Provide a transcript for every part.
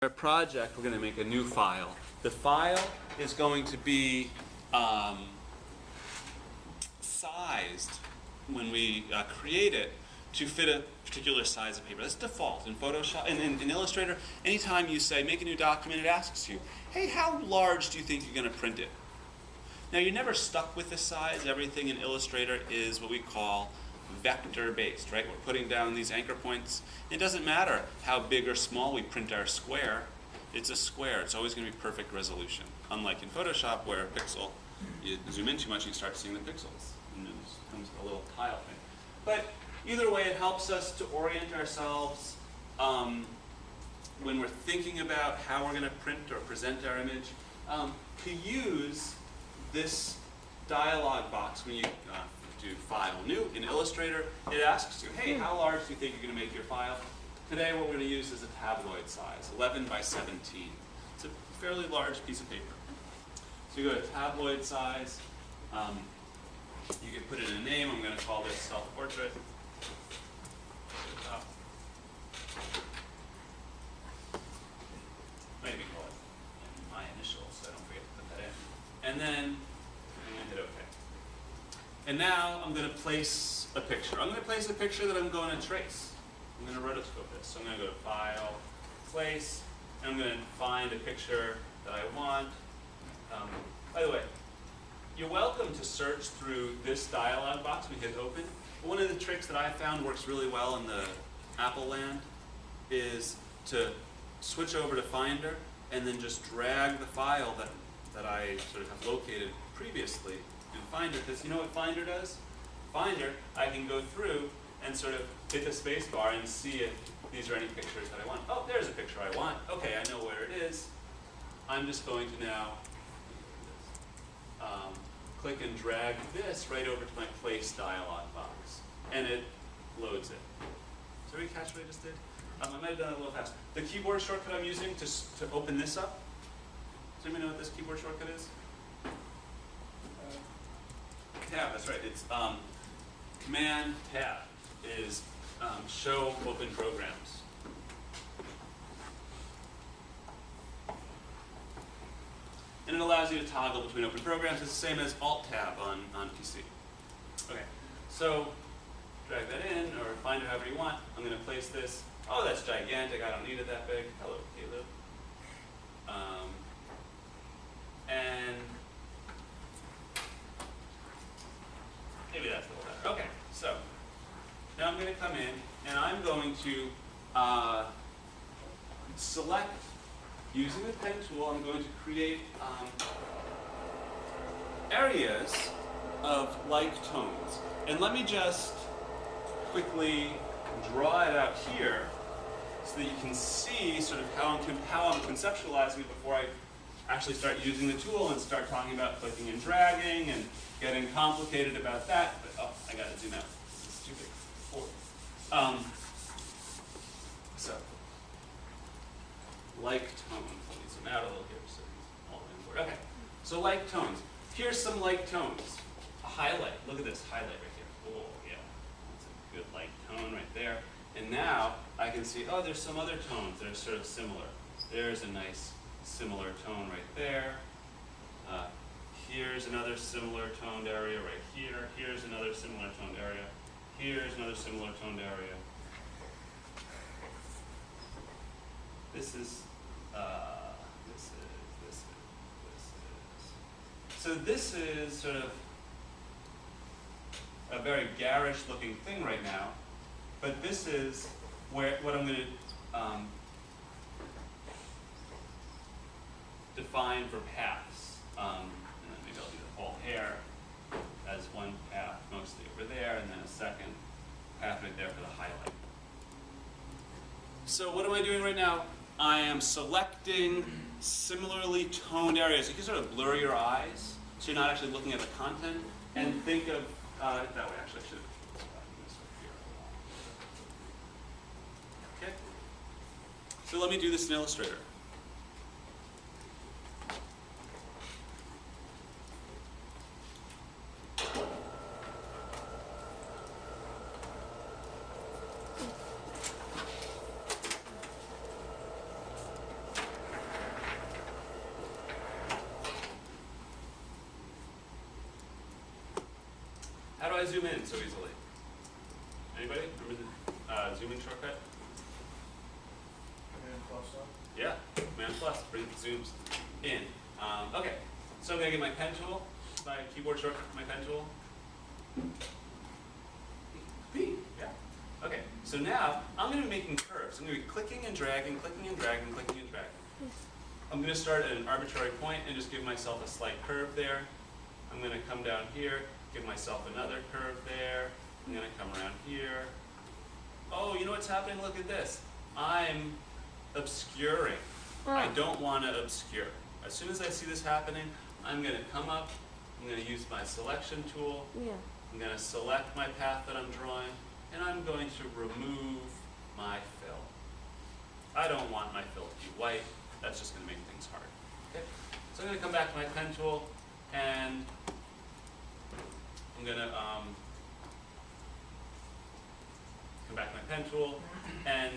Our project, we're going to make a new file. The file is going to be sized when we create it to fit a particular size of paper. That's default in Photoshop. In Illustrator, anytime you say make a new document, it asks you, hey, how large do you think you're going to print it? Now, you're never stuck with this size. Everything in Illustrator is what we call vector-based, right? We're putting down these anchor points. It doesn't matter how big or small we print our square. It's a square. It's always going to be perfect resolution. Unlike in Photoshop, where a pixel, you zoom in too much, you start seeing the pixels. And then it comes a little tile thing. But either way, it helps us to orient ourselves when we're thinking about how we're going to print or present our image, to use this dialog box when you do File New in Illustrator. It asks you, hey, how large do you think you're going to make your file? Today what we're going to use is a tabloid size, 11 by 17. It's a fairly large piece of paper. So you go to tabloid size. You can put in a name. I'm going to call this self-portrait. Maybe call it my initials so I don't forget to put that in. And then I'm going to hit OK. And now I'm going to place a picture. I'm going to place a picture that I'm going to trace. I'm going to rotoscope this. So I'm going to go to File, Place, and I'm going to find a picture that I want. By the way, you're welcome to search through this dialog box. We hit Open. But one of the tricks that I found works really well in the Apple land is to switch over to Finder and then just drag the file that I sort of have located previously in Finder. Because you know what Finder does? Finder, I can go through and sort of hit the space bar and see if these are any pictures that I want. Oh, there's a picture I want. Okay, I know where it is. I'm just going to now click and drag this right over to my Place dialog box. And it loads it. So we catch what I just did? I might have done it a little fast. The keyboard shortcut I'm using to open this up, does anybody know what this keyboard shortcut is? Tab, that's right. It's Command Tab is show open programs. And it allows you to toggle between open programs. It's the same as Alt-Tab on PC. Okay, so drag that in, or find it however you want. I'm going to place this. Oh, that's gigantic. I don't need it that big. Hello, Caleb. And maybe that's a little better. Okay, so now I'm going to come in, and I'm going to select, using the pen tool, I'm going to create areas of like tones. And let me just quickly draw it out here so that you can see sort of how I'm conceptualizing it before I actually start using the tool and start talking about clicking and dragging and getting complicated about that. But oh, I got to zoom out. It's too big. Forward. So, like tones. Let me zoom out a little here so it's all in word. Okay. So like tones. Here's some like tones. A highlight. Look at this highlight right here. Oh yeah. That's a good light tone right there. And now I can see, oh, there's some other tones that are sort of similar. There's a nice similar tone right there. Here's another similar toned area right here. Here's another similar toned area. Here's another similar toned area. This is. So this is sort of a very garish looking thing right now, but this is where what I'm going to define for paths. And then maybe I'll do the whole hair as one path mostly over there, and then a second path right there for the highlight. So what am I doing right now? I am selecting similarly toned areas. You can sort of blur your eyes so you're not actually looking at the content, and think of that way. Actually, I should have gotten this up here. Okay. So let me do this in Illustrator. I zoom in so easily? Anybody? Remember the zooming shortcut? Command plus up. Yeah, Command plus zooms in. Okay, so I'm going to get my pen tool, my keyboard shortcut for my pen tool. P, yeah. Okay, so now I'm going to be making curves. I'm going to be clicking and dragging, clicking and dragging, clicking and dragging. I'm going to start at an arbitrary point and just give myself a slight curve there. I'm going to come down here, give myself another curve there. I'm going to come around here. Oh, you know what's happening? Look at this. I'm obscuring. I don't want to obscure. As soon as I see this happening, I'm going to come up. I'm going to use my selection tool. Yeah. I'm going to select my path that I'm drawing, and I'm going to remove my fill. I don't want my fill to be white. That's just going to make things hard. Okay? So I'm going to come back to my pen tool, and I'm going to come back to my pen tool, and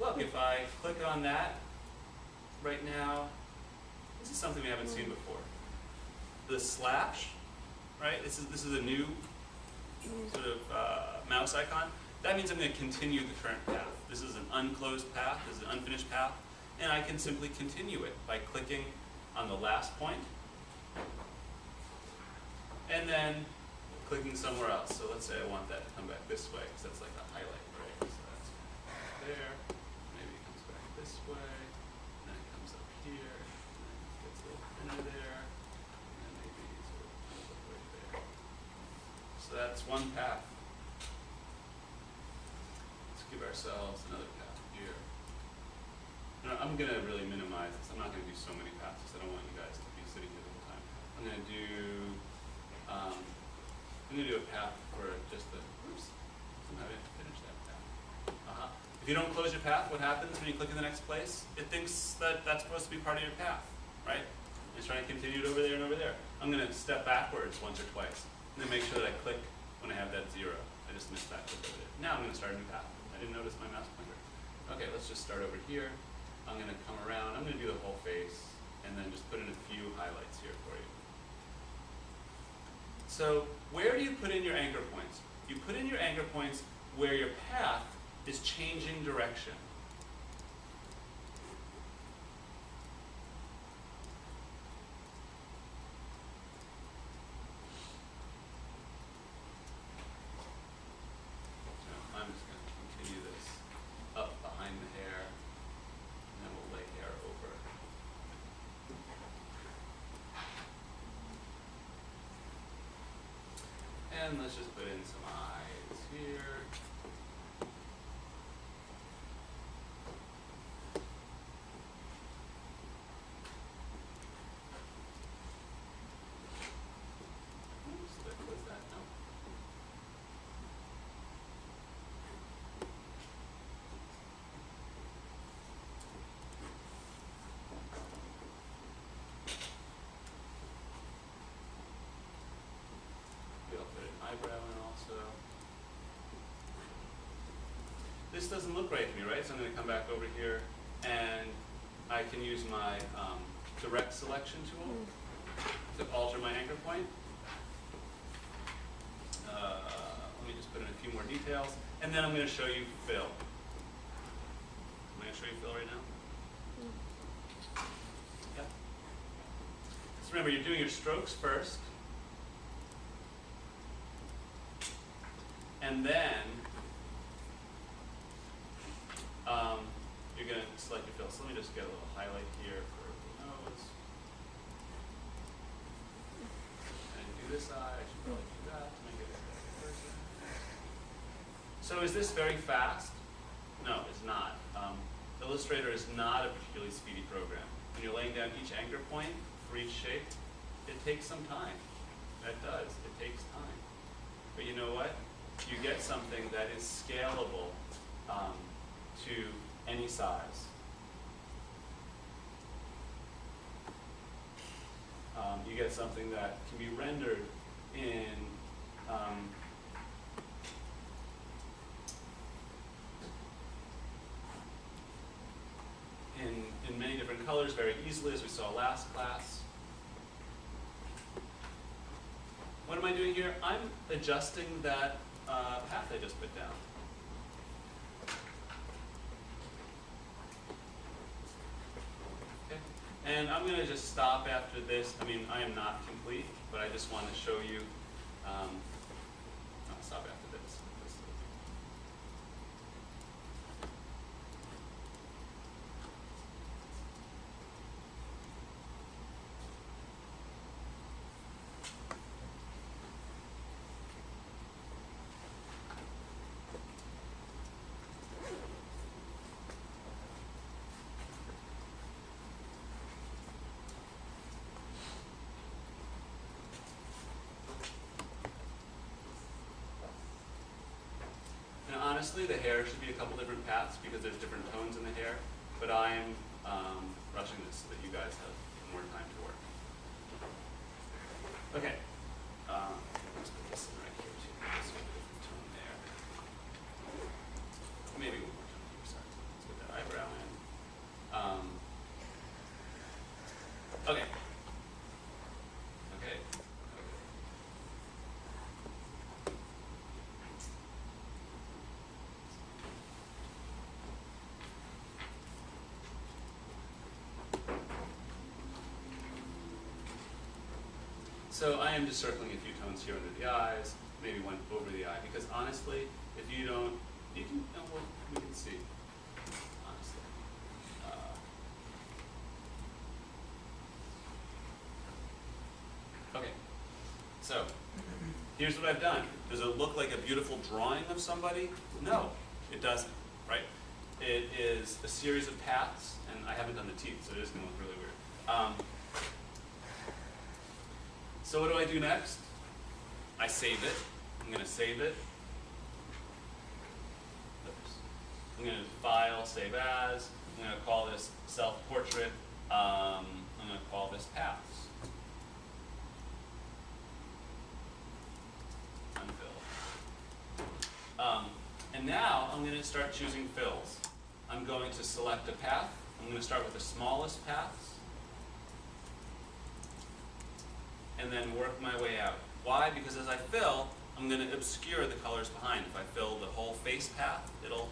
look, if I click on that right now, this is something we haven't seen before. The slash, right? This is a new sort of mouse icon. That means I'm going to continue the current path. This is an unclosed path. This is an unfinished path. And I can simply continue it by clicking on the last point and then clicking somewhere else. So let's say I want that to come back this way because that's like a highlight, right? So that's there. Maybe it comes back this way. And then it comes up here. And then it gets a little thinner there. And then maybe it sort of comes up right there. So that's one path. Let's give ourselves another path here. Now, I'm going to really minimize this. I'm not going to do so many paths because I don't want you guys to be sitting here the whole time. I'm going to do a path for just the, oops, somehow I didn't finish that path. If you don't close your path, what happens when you click in the next place? It thinks that that's supposed to be part of your path, right? It's trying to continue it over there and over there. I'm going to step backwards once or twice, and then make sure that I click when I have that 0. I just missed that click over there. Now I'm going to start a new path. I didn't notice my mouse pointer. Okay, let's just start over here. I'm going to come around. I'm going to do the whole face, and then just put in a few highlights here for you. So where do you put in your anchor points? You put in your anchor points where your path is changing direction. So I'm just going to continue this up behind the hair, and then we'll lay hair over. And let's just put in some eyes here. Oops, there was that. No. I'll put an eyebrow in also. This doesn't look right to me, right? So I'm going to come back over here, and I can use my direct selection tool to alter my anchor point. Let me just put in a few more details, and then I'm going to show you fill. Am I going to show you fill right now? Yeah. So remember, you're doing your strokes first. And then you're going to select your fill. So let me just get a little highlight here for the nose. And do this eye. I should probably do that to make it a better person. So is this very fast? No, it's not. Illustrator is not a particularly speedy program. When you're laying down each anchor point for each shape, it takes some time. That does. It takes time. But you know what? You get something that is scalable to any size. You get something that can be rendered in in many different colors very easily, as we saw last class. what am I doing here? I'm adjusting that path I just put down. Okay. And I'm going to just stop after this. I mean, I am not complete, but I just want to show you. I'll stop after this. Honestly, the hair should be a couple different paths because there's different tones in the hair, but I'm rushing this so that you guys have more time to work. Okay, let's put this in right here too. Let's get a different tone there. Maybe one more tone here, sorry. Let's get that eyebrow in. Okay. Okay. So I am just circling a few tones here under the eyes, maybe one over the eye, because honestly, if you don't, you can, oh, well, we can see, honestly. Okay, so here's what I've done. Does it look like a beautiful drawing of somebody? No, it doesn't, right? It is a series of paths, and I haven't done the teeth, so it is going to look really weird. So what do I do next? I save it. I'm going to save it. Oops. I'm going to file, save as. I'm going to call this self-portrait. I'm going to call this paths. Unfill. And now I'm going to start choosing fills. I'm going to select a path. I'm going to start with the smallest paths. And then work my way out. Why? Because as I fill, I'm going to obscure the colors behind. If I fill the whole face path, it'll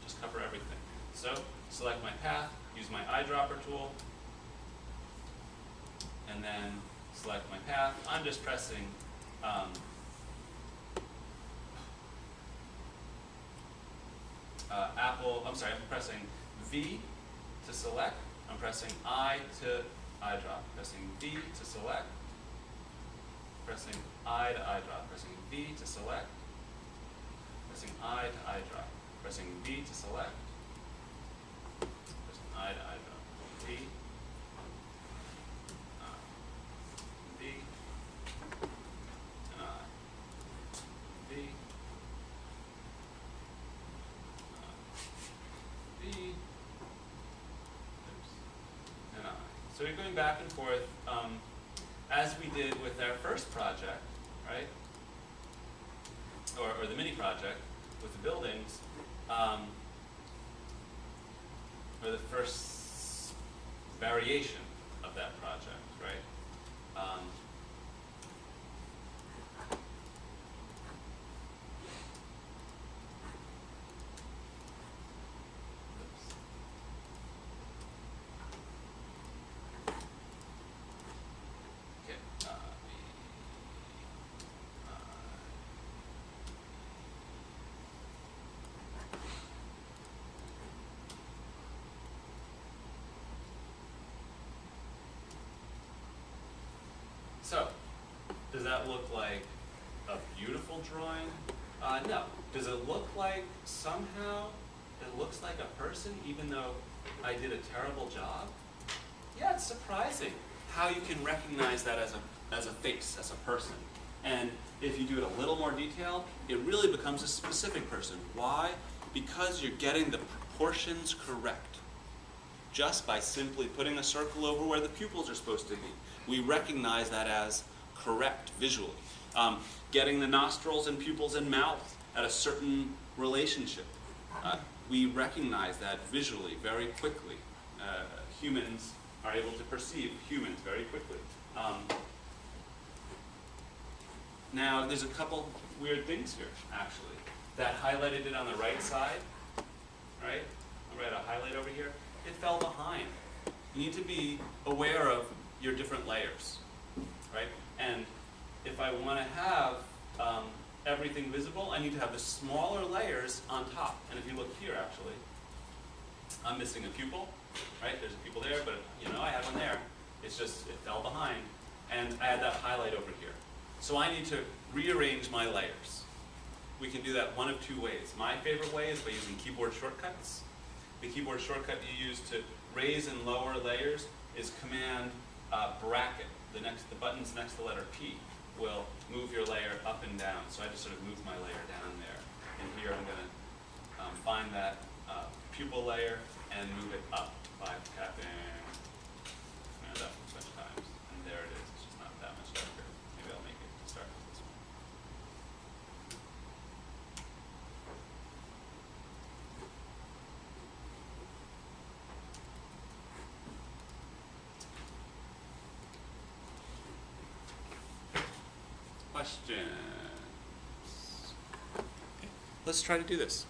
just cover everything. So, select my path, use my eyedropper tool, and then select my path. I'm just pressing I'm pressing V to select. I'm pressing I to eyedrop. Pressing V to select. Pressing I to eyedrop, pressing V to select, pressing I to eyedrop, pressing V to select, pressing I to eyedrop, V, V, and I, V, V, oops, and I. So you're going back and forth. As we did with our first project, right, or the mini project with the buildings, or the first variation of that project, right? So, does that look like a beautiful drawing? No. Does it look like somehow it looks like a person even though I did a terrible job? Yeah, it's surprising how you can recognize that as a face, as a person. And if you do it a little more detailed, it really becomes a specific person. Why? Because you're getting the proportions correct. Just by simply putting a circle over where the pupils are supposed to be. We recognize that as correct visually. Getting the nostrils and pupils and mouth at a certain relationship. We recognize that visually very quickly. Humans are able to perceive humans very quickly. Now, there's a couple weird things here, actually. That highlighted it on the right side, right? I read a highlight over here. It fell behind. You need to be aware of your different layers, right? And if I want to have everything visible, I need to have the smaller layers on top. And if you look here, actually, I'm missing a pupil, right? There's a pupil there, but you know, I have one there. It's just, it fell behind. And I had that highlight over here. So I need to rearrange my layers. We can do that one of two ways. My favorite way is by using keyboard shortcuts. The keyboard shortcut you use to raise and lower layers is Command bracket. The buttons next to the letter P will move your layer up and down. So I just sort of move my layer down there. And here I'm going to find that pupil layer and move it up by tapping Command up a bunch of times. And there it is. It's just not that much darker. Maybe I'll make it start with this one. Questions? Okay. Let's try to do this.